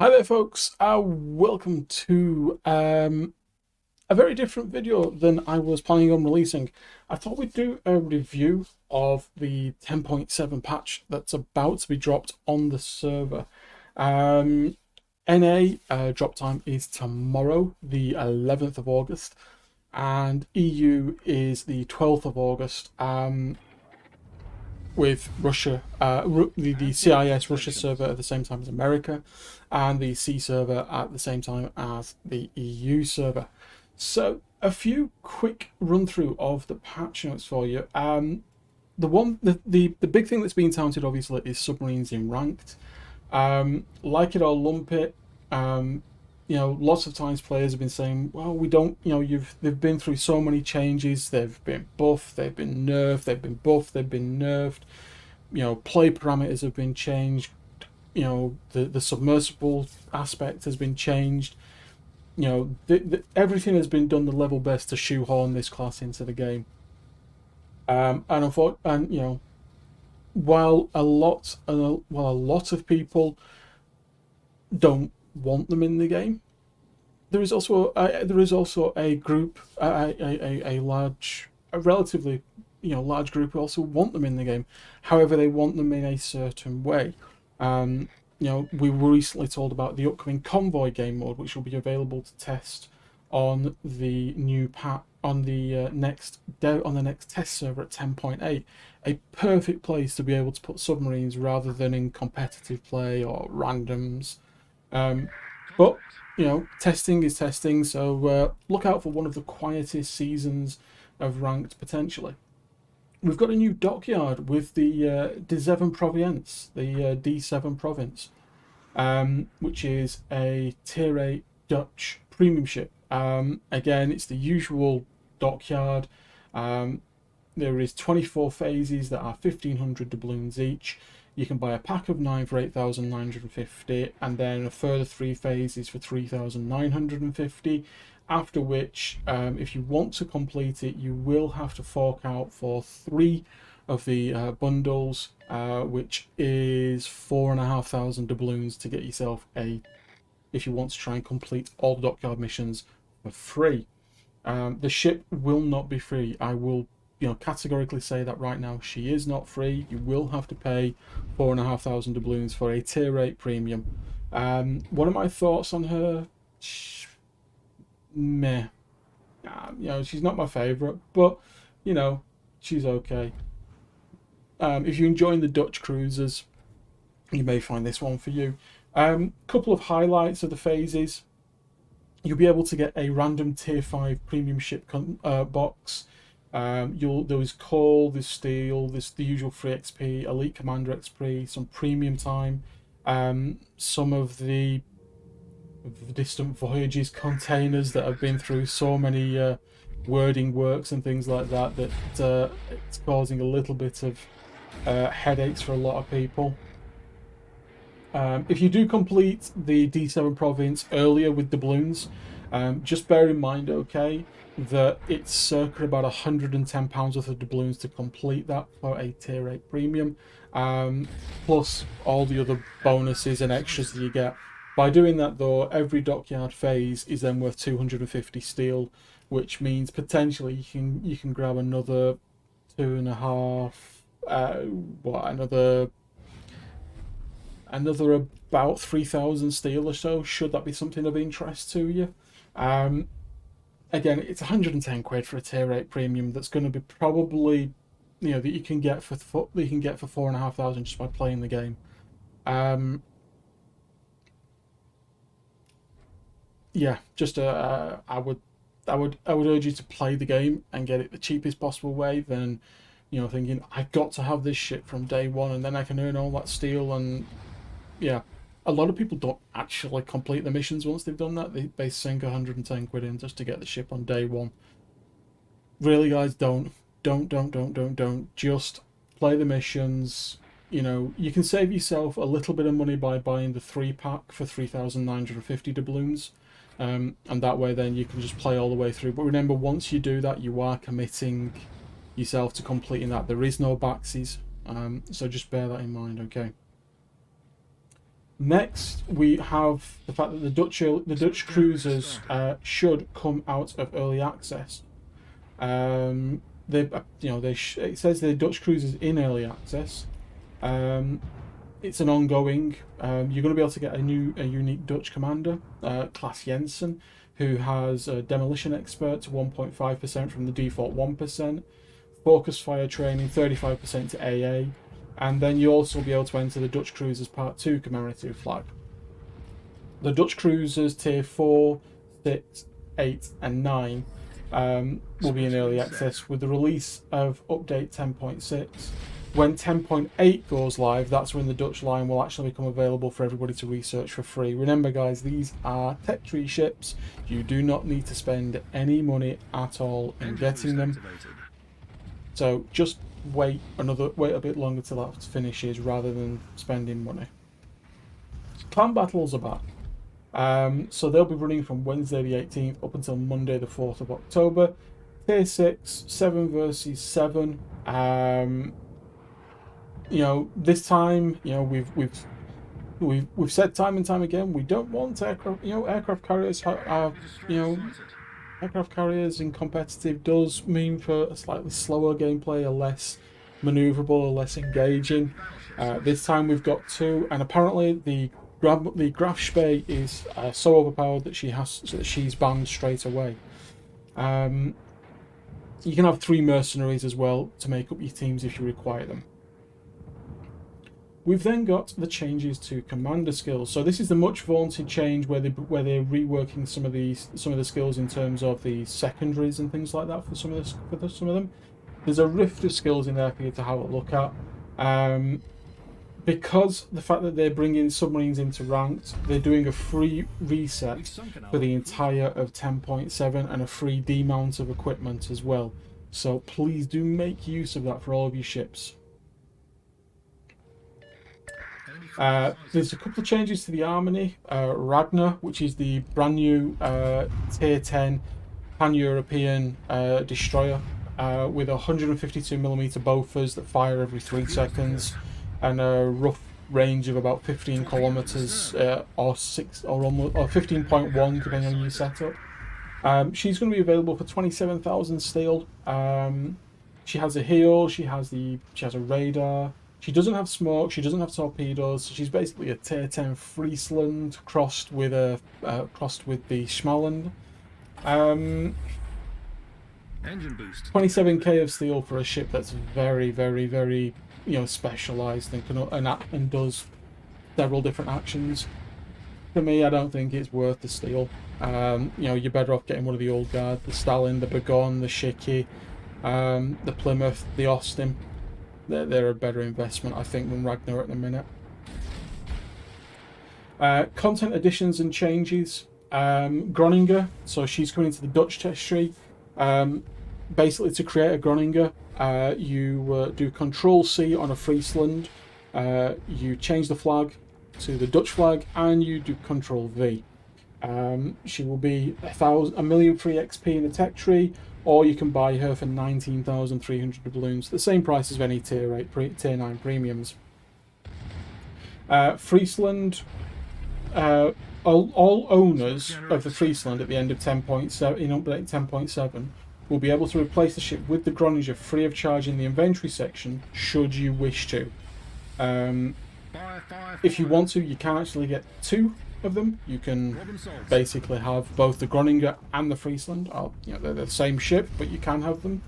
Hi there folks, welcome to a very different video than I was planning on releasing. I thought we'd do a review of the 10.7 patch that's about to be dropped on the server. NA drop time is tomorrow, the 11th of August, and EU is the 12th of August. With Russia, the CIS Russia server at the same time as America, and the C server at the same time as the EU server. So a few quick run through of the patch notes for you. The big thing that's being touted obviously is submarines in ranked. Like it or lump it, lots of times players have been saying, well, we don't, they've been through so many changes. They've been buffed, they've been nerfed, they've been buffed, they've been nerfed. Play parameters have been changed. The submersible aspect has been changed. Everything has been done the level best to shoehorn this class into the game. While a lot of people don't want them in the game, there is also a group, a relatively large group who also want them in the game. However, they want them in a certain way. We were recently told about the upcoming Convoy game mode, which will be available to test on the new on the next test server at 10.8. A perfect place to be able to put submarines rather than in competitive play or randoms. But testing is testing, so look out for one of the quietest seasons of ranked potentially. We've got a new dockyard with the D7 Province, the D7 province, which is a tier 8 Dutch premium ship. Again, it's the usual dockyard. There is 24 phases that are 1,500 doubloons each. You can buy a pack of 9 for 8,950, and then a further 3 phases for 3,950. After which, if you want to complete it, you will have to fork out for 3 of the bundles, which is 4,500 doubloons to get yourself if you want to try and complete all the dockyard missions for free. The ship will not be free. I will categorically say that right now. She is not free. You will have to pay 4,500 doubloons for a tier 8 premium. What are my thoughts on her? Meh. She's not my favourite, but she's okay. If you're enjoying the Dutch cruisers, you may find this one for you. Couple of highlights of the phases. You'll be able to get a random tier 5 premium ship box. There is coal, there's steel, there's the usual free XP, elite commander XP, some premium time, some of the distant voyages containers that have been through so many wording works and things like that it's causing a little bit of headaches for a lot of people. If you do complete the D7 province earlier with doubloons, just bear in mind, okay, that it's circa about £110 worth of doubloons to complete that for a tier 8 premium, plus all the other bonuses and extras that you get. By doing that though, every dockyard phase is then worth 250 steel, which means potentially you can grab another 2.5, another about 3,000 steel or so, should that be something of interest to you. Again, it's 110 quid for a tier 8 premium that's going to be probably that you can get for 4,500 just by playing the game. Yeah, just I would urge you to play the game and get it the cheapest possible way than thinking I got to have this shit from day one and then I can earn all that steel. And yeah, a lot of people don't actually complete the missions once they've done that. They sink 110 quid in just to get the ship on day one. Really, guys, don't just play the missions. You can save yourself a little bit of money by buying the 3-pack for 3,950 doubloons. And that way then you can just play all the way through. But remember, once you do that, you are committing yourself to completing that. There is no backsies, so just bear that in mind, okay? Next, we have the fact that the Dutch cruisers should come out of early access. It says the Dutch cruisers in early access. It's an ongoing. You're going to be able to get a unique Dutch commander, class Jensen, who has a demolition expert to 1.5% from the default 1%, focus fire training 35% to AA, and then you'll also be able to enter the Dutch cruisers Part 2 commemorative flag. The Dutch cruisers tier 4, 6, 8, and 9 will be in early access with the release of update 10.6. When 10.8 goes live, that's when the Dutch line will actually become available for everybody to research for free. Remember, guys, these are TcFreer ships. You do not need to spend any money at all in getting them. So just wait a bit longer till that finishes rather than spending money. Clan battles are back. So they'll be running from Wednesday the 18th up until Monday the 4th of October. Tier 6, 7 versus 7. This time, we've said time and time again, we don't want aircraft carriers aircraft carriers in competitive does mean for a slightly slower gameplay, a less maneuverable, or less engaging. This time we've got 2, and apparently the Graf Spee is so overpowered that she's banned straight away. You can have 3 mercenaries as well to make up your teams if you require them. We've then got the changes to commander skills. So this is the much vaunted change where they're reworking some of the skills in terms of the secondaries and things like that for some of them. There's a rift of skills in there for you to have a look at. Because the fact that they're bringing submarines into ranked, they're doing a free reset for the entire of 10.7 and a free demount of equipment as well. So please do make use of that for all of your ships. There's a couple of changes to the Army. Ragnar, which is the brand new tier 10 pan-European destroyer with 152mm bofers that fire every 3 seconds and a rough range of about 15 kilometers or 15.1 depending on your setup. She's going to be available for 27,000 steel. She has a heal. She has a radar. She doesn't have smoke, she doesn't have torpedoes, so she's basically a tier 10 Friesland crossed with the Schmalland. Engine boost. 27k of steel for a ship that's very, very, very, specialised and does several different actions. For me, I don't think it's worth the steel. You're better off getting one of the old guard, the Stalin, the Burgon, the Shiki, the Plymouth, the Austin. They're a better investment, I think, than Ragnar at the minute. Content additions and changes. Groninger, so she's coming into the Dutch TcFreer. Basically, to create a Groninger, you do Control-C on a Friesland, you change the flag to the Dutch flag, and you do Control-V. She will be a million free XP in the TcFreer, or you can buy her for 19,300 doubloons, the same price as any tier 8, tier 9 premiums. Friesland, all owners of the Friesland at the end of 10.7 in update 10.7 will be able to replace the ship with the Groninger free of charge in the inventory section, should you wish to. If you want to, you can actually get 2 of them. You can basically have both the Groninger and the Friesland. They're the same ship, but you can have them.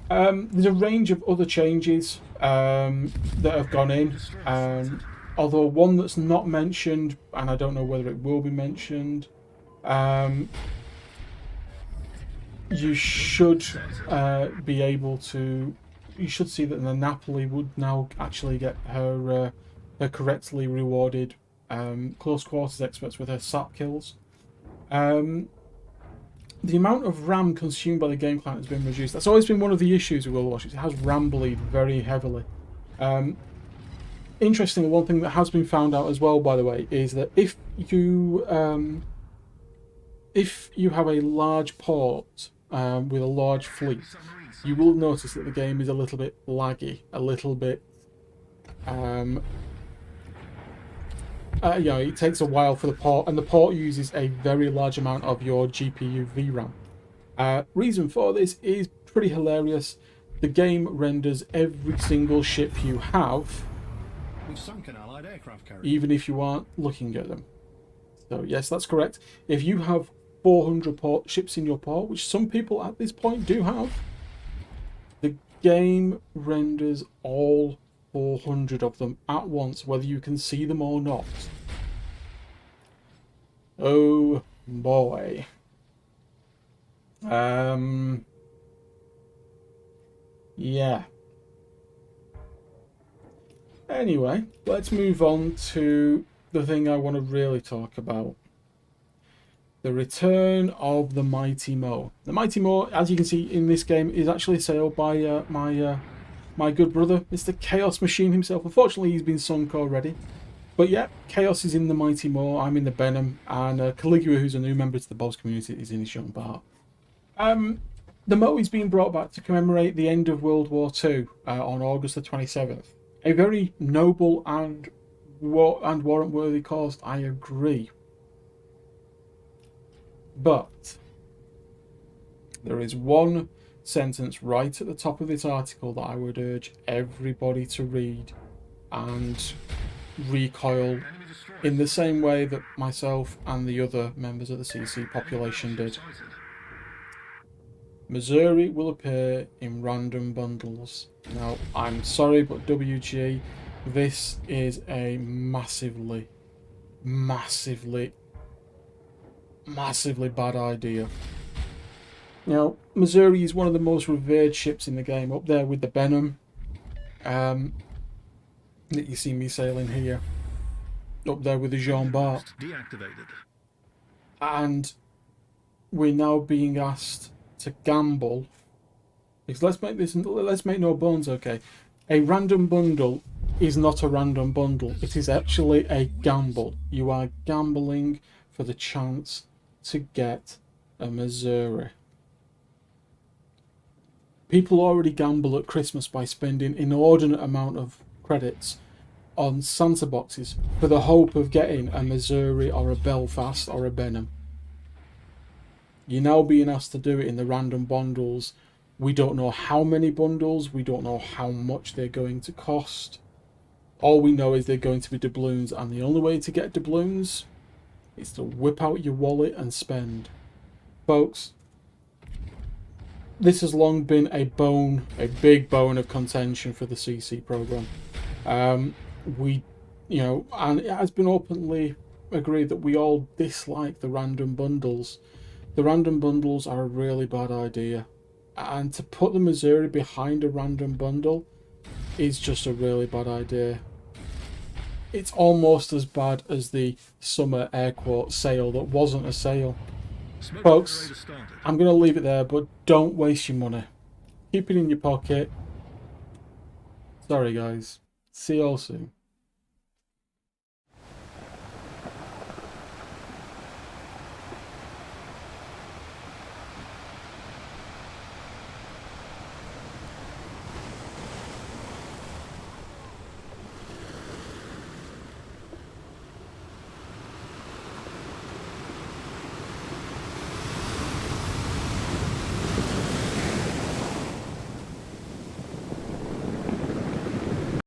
There's a range of other changes that have gone in, although one that's not mentioned, and I don't know whether it will be mentioned, you should be able to. You should see that the Napoli would now actually get her correctly rewarded close quarters experts with her SAP kills. The amount of RAM consumed by the game client has been reduced. That's always been one of the issues with World Warships. It has RAM bleed very heavily. Interestingly, one thing that has been found out as well, by the way, is that if you have a large port with a large fleet, you will notice that the game is a little bit laggy, a little bit you know, it takes a while for the port, and the port uses a very large amount of your GPU VRAM. Reason for this is pretty hilarious. The game renders every single ship you have, We've sunk an Allied aircraft carrier. even if you aren't looking at them. So yes, that's correct. If you have 400 ships in your port, which some people at this point do have, the game renders all 400 of them at once, whether you can see them or not. Oh boy. Yeah. Anyway, let's move on to the thing I want to really talk about. The return of the Mighty Mo. The Mighty Mo, as you can see in this game, is actually sailed by my good brother, Mr. Chaos Machine himself. Unfortunately, he's been sunk already. But yeah, Chaos is in the Mighty Mo, I'm in the Benham, and Caligula, who's a new member to the Boss community, is in his young Bart. The Mo is being brought back to commemorate the end of World War II on August the 27th. A very noble and warrant-worthy cause, I agree. But there is one sentence right at the top of this article that I would urge everybody to read and recoil in the same way that myself and the other members of the CC population did. Missouri will appear in random bundles. Now, I'm sorry, but WG, this is a massively bad idea. Now, Missouri is one of the most revered ships in the game, up there with the Benham that you see me sailing here, up there with the Jean Bart. Deactivated. And we're now being asked to gamble, because let's make no bones, okay? A random bundle is not a random bundle. It is actually a gamble. You are gambling for the chance to get a Missouri. People already gamble at Christmas by spending inordinate amount of credits on Santa boxes for the hope of getting a Missouri or a Belfast or a Benham. You're now being asked to do it in the random bundles. We don't know how many bundles, we don't know how much they're going to cost. All we know is they're going to be doubloons, and the only way to get doubloons is to whip out your wallet and spend. Folks, this has long been a big bone of contention for the CC program. And it has been openly agreed that we all dislike the random bundles. The random bundles are a really bad idea. And to put the Missouri behind a random bundle is just a really bad idea. It's almost as bad as the summer air quote sale that wasn't a sale. Folks, I'm going to leave it there, but don't waste your money. Keep it in your pocket. Sorry guys. See you all soon.